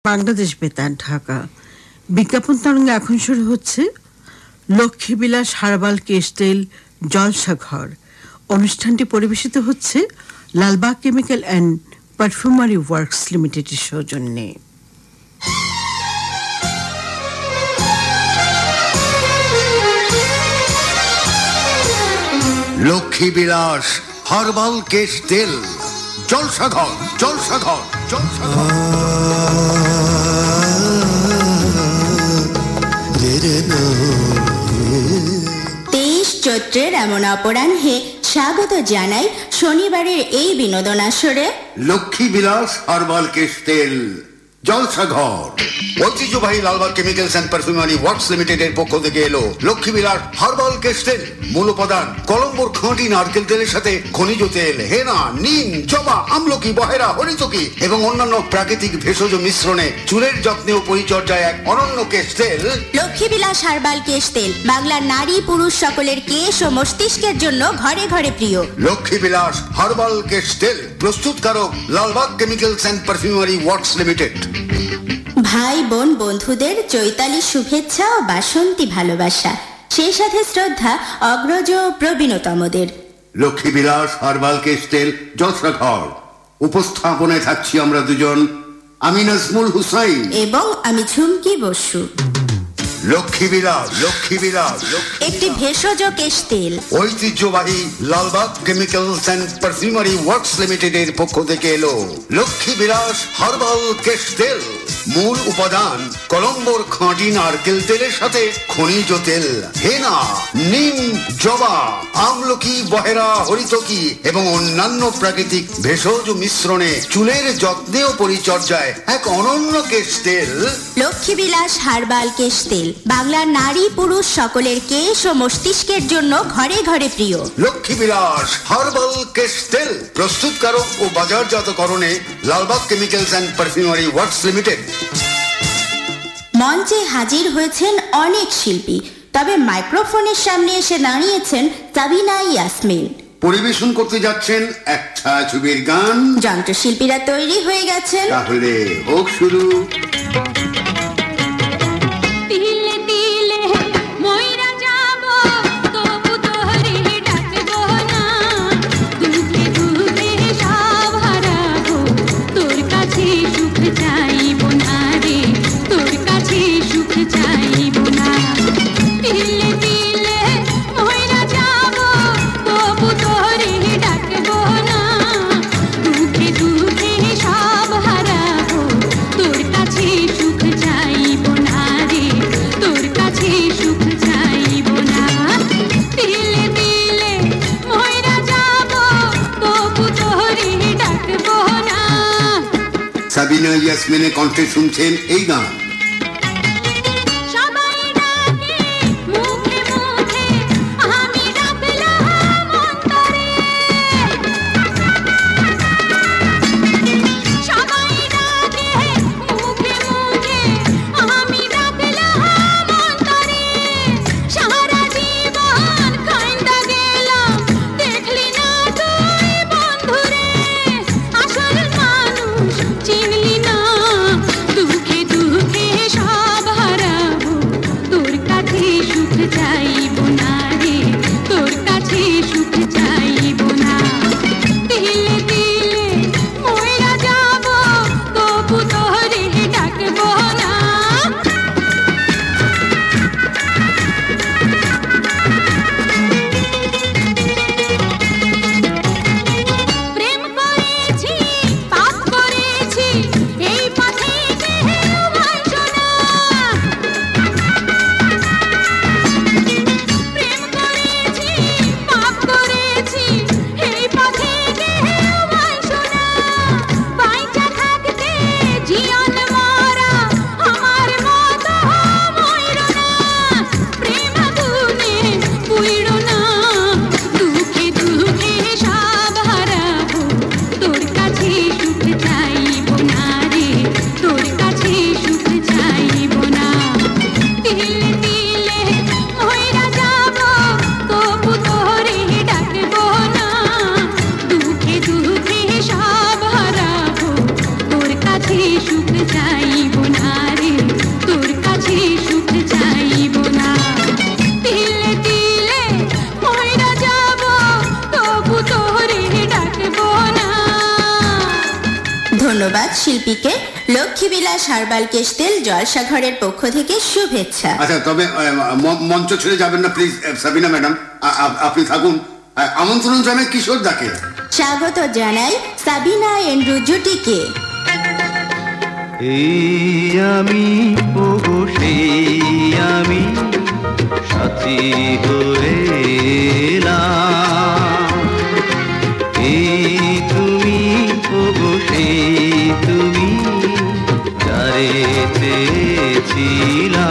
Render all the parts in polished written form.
বাংলাদেশ বেতার ঢাকা। বিজ্ঞাপন তরঙ্গে এখন শুরু হচ্ছে লক্ষ্মীবিলাস হার্বাল কেস্টেল জলসাঘর। অনুষ্ঠানটি পরিবেশিত হচ্ছে Lalbagh chemical and perfumery works লিমিটেডের সৌজন্যে। লক্ষ্মীবিলাস হার্বাল কেস্টেল জলসাঘর জলসাঘর জলসাঘর। 23 চৈত্রের এমন অপরাহ্নে স্বাগত জানাই শনিবারের এই বিনোদন আসরে লক্ষ্মীবিলাস হার্বাল কেস্টেল জলসাঘর। ঐতিহ্যবাহী Lalbagh chemicals and perfumery works লিমিটেডের পক্ষ থেকে এলো লক্ষ্মীবিলাস হার্বাল কেস্টেল। মূল উপাদান কলম্বোর খাঁটি নারকেল তেলের সাথে খনিজ তেল, হেনা, নিম, জবা, আমলকি, বহেরা, হরিতকি এবং অন্যান্য প্রাকৃতিক ভেষজ মিশ্রণে চুলের যত্নে ও পরিচর্যায় এক অনন্য কেস্টেল। লক্ষ্মীবিলাস হার্বাল কেস্টেল বাংলার নারী পুরুষ সকলের কেশ ও মস্তিষ্কের জন্য ঘরে ঘরে প্রিয়। লক্ষ্মীবিলাস হার্বাল কেস্টেল প্রস্তুতকারক Lalbagh chemicals and perfumery works limited. ভাই বোন বন্ধুদের চৈতালি শুভেচ্ছা ও বাসন্তী ভালোবাসা, সেই সাথে শ্রদ্ধা অগ্রজ ও প্রবীণতমদের। লক্ষ্মীবিলাস হার্বাল কেস্টেল জলসাঘর উপস্থাপনায় থাকছি আমরা দুজন, আমি নাজমুল হুসাইন এবং আমি ঝুমকি বসু। লক্ষ্মীবিলাস লক্ষ্মীবিলাস একটি ভেষজ কেশ তেল ঐতিহ্যবাহী Lalbagh chemicals and perfumery works লিমিটেডের পক্ষ থেকে এলো লক্ষ্মীবিলাস হার্বাল কেশ তেল। মূল উপাদান কলম্বোর খাঁটি নারকেল তেলের সাথে খনিজ তেল, হেনা, নিম, জবা, আমলকি, বহেরা, হরিতকি এবং অন্যান্য প্রাকৃতিক ভেষজ মিশ্রণে চুলের যত্নে ও পরিচর্যায় এক অনন্য কেশ তেল। লক্ষ্মীবিলাস হার্বাল কেশ তেল বাংলার নারী পুরুষ সকলের কেশ ও মস্তিষ্কের জন্য ঘরে ঘরে প্রিয়। লক্ষ্মীবিলাস হার্বাল কেশ তেল প্রস্তুতকারক ও বাজারজাতকরণে Lalbag chemicals and perfumery works limited. মঞ্চে হাজির হয়েছেন অনেক শিল্পী, তবে মাইক্রোফোনের সামনে এসে দাঁড়িয়েছেন সাবিনা ইয়াসমিন। পরিবেশন করতে যাচ্ছেন এক ছায়াছবির গান। যন্ত্রশিল্পীরা তৈরি হয়ে গেছেন, তাহলে হোক শুরু। সাবিনা ইয়াসমিনের কণ্ঠে শুনছেন এই গান। সুখ চাইব শিল্পীকে লক্ষ্মীবিলাস হার্বাল কেস্টেল জলসাঘরের পক্ষ থেকে শুভেচ্ছা। আচ্ছা, তবে মঞ্চ ছেড়ে যাবেন না প্লিজ সাবিনা ম্যাডাম, আপনি থাকুন। আমন্ত্রণ জানাই কিশোর দাকে। স্বাগত জানাই সাবিনা এন্ড্রু জুটিকে। এই আমি ওগো সেই আমি সাথী হয়ে এলাম। এই তুমি ওগো সেই তুমি যারে চেয়েছিলাম।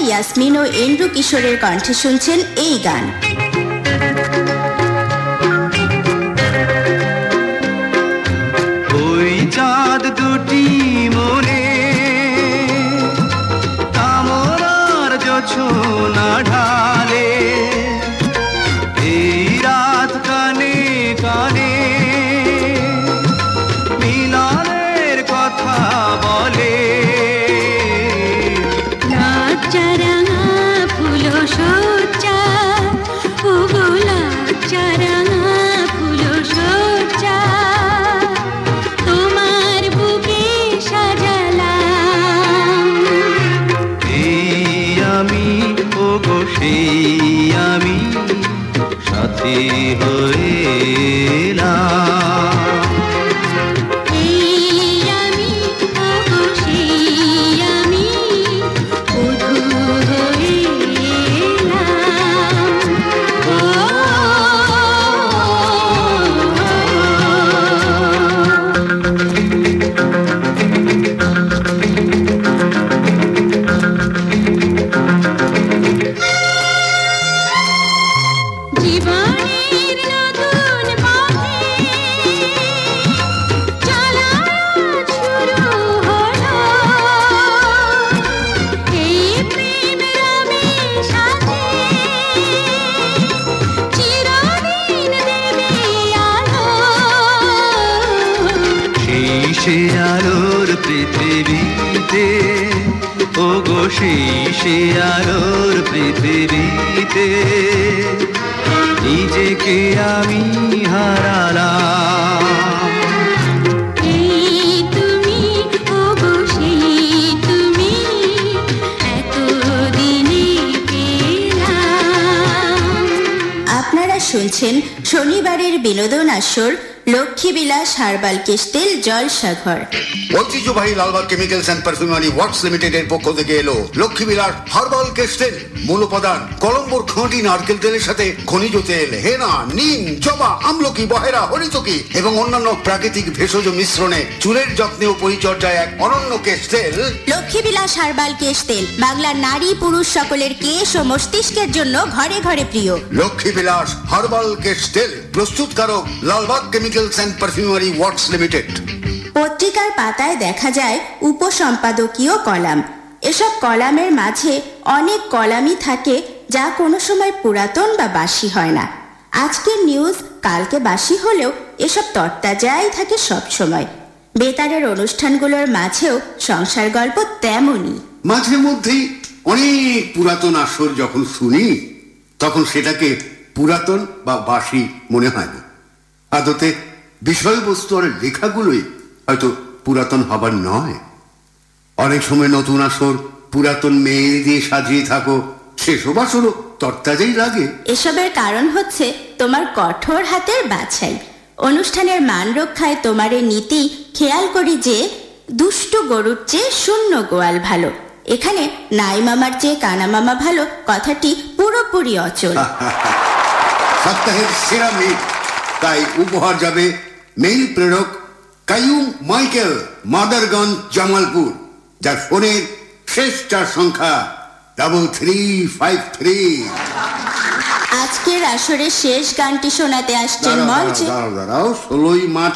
ইয়াসমিন ও এন্ড্রু কিশোরের কণ্ঠে শুনছেন এই গান। ওই চাঁদ দুটি মনে কামনার জোছনা ঢালে, এই রাত কানে কানে মিলনের কথা বলে। আমি সাথী হয়ে এলাম। সে আলোর পৃথিবীতে ওগো সে আলোর পৃথিবীতে নিজেকে আমি হারালাম। আপনারা শুনছেন শনিবারের বিনোদন আসর লক্ষ্মীবিলাস হার্বাল কেস্টেল জলসাঘর। ঐতিহ্যবাহী Lalbagh chemicals and perfumery works লিমিটেডের পক্ষ থেকে এলো লক্ষ্মীবিলাস হার্বাল কেস্টেল। মূল উপাদান কলম্বোর খাঁটি নারকেল তেলের সাথে খনিজ তেল, হেনা, নিম, জবা, আমলকি, বহেরা, হরিতকি এবং অন্যান্য প্রাকৃতিক ভেষজ মিশ্রণে চুলের যত্নে ও পরিচর্যায় এক অনন্য কেস্টেল লক্ষ্মীবিলাস হার্বাল কেস্টেল বাংলার নারী পুরুষ সকলের কেশ ও মস্তিষ্কের জন্য ঘরে ঘরে প্রিয়। লক্ষ্মীবিলাস হার্বাল কেস্টেল প্রস্তুতকারক Lalbagh chemicals and perfumery works limited. পত্রিকার পাতায় দেখা যায় উপসম্পাদকীয় কলাম। এসব কলামের মাঝে অনেক কলামই থাকে যা কোনো সময় পুরাতন বা বাসি হয় না। আজকের নিউজ কালকে বাসি হলেও এসব তরতাজাই থাকে সব সময়। বেতারের অনুষ্ঠানগুলোর মাঝেও সংসার গল্প তেমনই। মাঝে মধ্যেই অনেক পুরাতন আসর যখন শুনি তখন সেটাকে পুরাতন বা বাসি মনে হয় না। আদতে বিষয়বস্তু আর লেখাগুলোই হয়তো পুরাতন হবার নয়। অনেক সময় নতুন আসর পুরাতন মেয়ে দিয়ে সাজিয়ে থাকো, সেসব আসরও তরতাজাই লাগে। এসবের কারণ হচ্ছে তোমার কঠোর হাতের বাছাই। অনুষ্ঠানের মান রক্ষায় তোমার এই নীতি খেয়াল করি যে দুষ্টু গরুর চেয়ে শূন্য গোয়াল ভালো। এখানে নাই মামার চেয়ে কানা মামা ভালো কথাটি পুরোপুরি অচল। সপ্তাহের সেরা মেয়ে, তাই উপহার যাবে মেইল প্রেরক কাইয়ুম মাইকেল, মাদারগঞ্জ, জামালপুর, যার ফোনের শেষ 4 সংখ্যা 3353। আজকের আসরের শেষ গানটি শোনাতে আসছেন মঞ্চে। দাঁড়াও 16ই মার্চ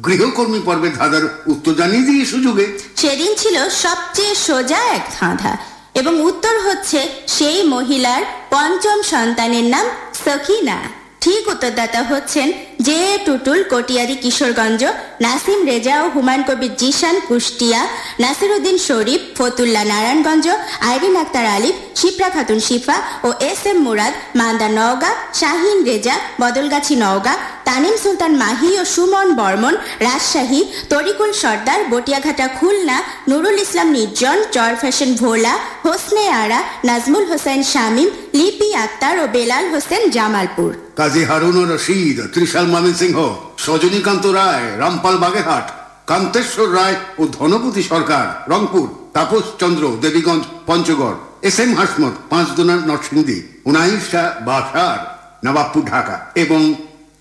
গৃহকর্মী পর্বের ধাঁধার উত্তর জানিয়ে দিয়ে সুযোগে। সেদিন ছিল সবচেয়ে সোজা এক ধাঁধা এবং উত্তর হচ্ছে সেই মহিলার পঞ্চম সন্তানের নাম সখিনা। ঠিক উত্তরদাতা হচ্ছেন জে টুটুল, কটিয়াদি, কিশোরগঞ্জ, নাসিম রেজা ও হুমায়ুন কবির জিশান, কুষ্টিয়া, নাসিরউদ্দিন শরীফ, ফতুল্লা, নারায়ণগঞ্জ, আইরিন আক্তার আলিফ, শিপ্রা খাতুন শিফা ও এস এম মুরাদ, মান্দা নওগাঁ, শাহিন রেজা, বদলগাছি নওগাঁ, তানিম সুলতান মাহি ও সুমন বর্মন রাজশাহী, তরিকুল সর্দার বটিয়াঘাটা খুলনা, নুরুল ইসলাম নির্জন চর ফ্যাশন ভোলা, হোসনে আরা, নাজমুল হোসেন শামীম, লিপি আক্তার ও বেলাল হোসেন জামালপুর। কাজী হারুন রশিদ ত্রিশাল ময়মনসিংহ, সজনীকান্ত রায় রামপাল বাগেরহাট, কান্তেশ্বর রায় ও ধনপতি সরকার রংপুর, তাপস চন্দ্র দেবীগঞ্জ পঞ্চগড়, এস এম হাসমত পাঁচদোনা নরসিংদী, উনাইশা বাসার নবাবপুর ঢাকা এবং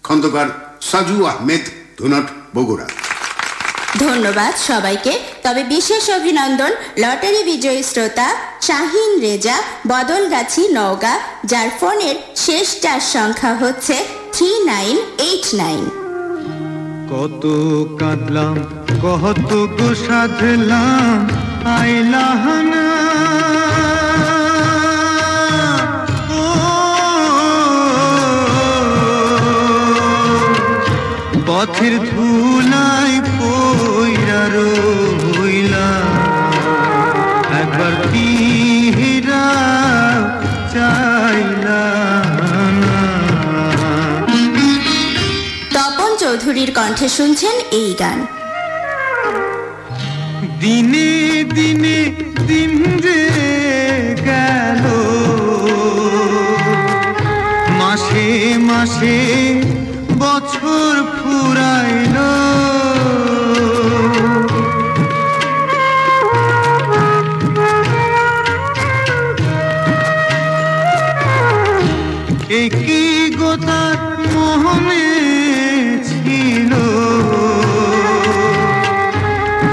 খন্দকার সাজু আহমেদ ধুনট বগুড়া। ধন্যবাদ সবাইকে। তবে বিশেষ অভিনন্দন লটারি বিজয়ী শ্রোতা শাহিন রেজা, বদলগাছি নওগাঁ, যার ফোনের শেষ 4 সংখ্যা হচ্ছে 3989। কত কাঁদলাম কত গো সাধলাম আইলাহানা, পথের ধুলাই পইরা রইলা, একবার ফিরা চাইলা না। তপন চৌধুরীর কণ্ঠে শুনছেন এই গান। দিনে দিনে দিন রে গেল, মাসে মাসে বছর ফুরাইল, একই গোতার মোহনে ছিল,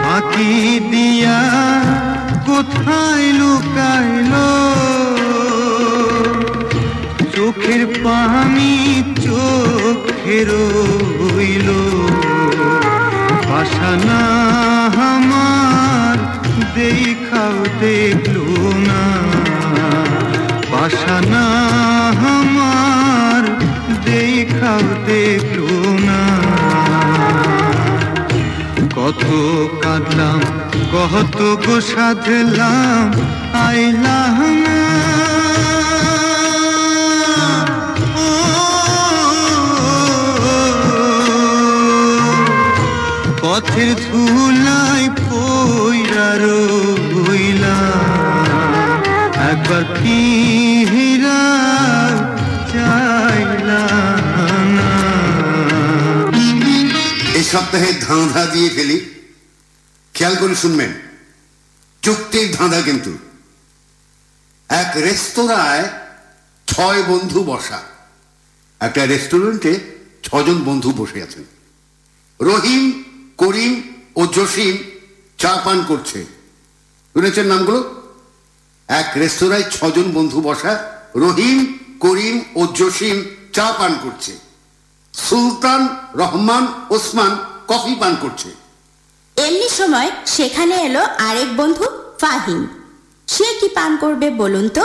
ফাঁকি দিয়া কোথায় লুকাইল, চোখের পানি চোখে রইল, পাশানা আমার দেখাও দেখলো না, পাশানা আমার দেখাও দেখলো না। কত কাঁদলাম কত গো সাধলাম আইলাম না, পথের ধুলাই পইরা রইলা, একবার ফিরা চাইলা না। এই সপ্তাহে ধাঁধা দিয়ে ফেলি, খেয়াল করে শুনবেন। যুক্তির ধাঁধা কিন্তু। এক রেস্তোরাঁয় 6 বন্ধু বসা। একটা রেস্টুরেন্টে 6 জন বন্ধু বসে আছেন। রহিম, করিম ও জসিম চা পান করছে। শুনেছেন নামগুলো? এক রেস্তোরাঁয় 6 জন বন্ধু বসা, রহিম, করিম ও জসিম চা পান করছে। সুলতান, রহমান, ওসমান কফি পান করছে। এমনি সময় সেখানে এলো আরেক বন্ধু ফাহিম। সে কি পান করবে বলুন তো?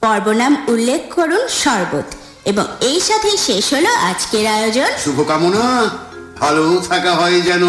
পর্বনাম উল্লেখ করুন শরবত। এবং এই সাথেই শেষ হলো আজকের আয়োজন। শুভকামনা, ভালো থাকা হয় যেন।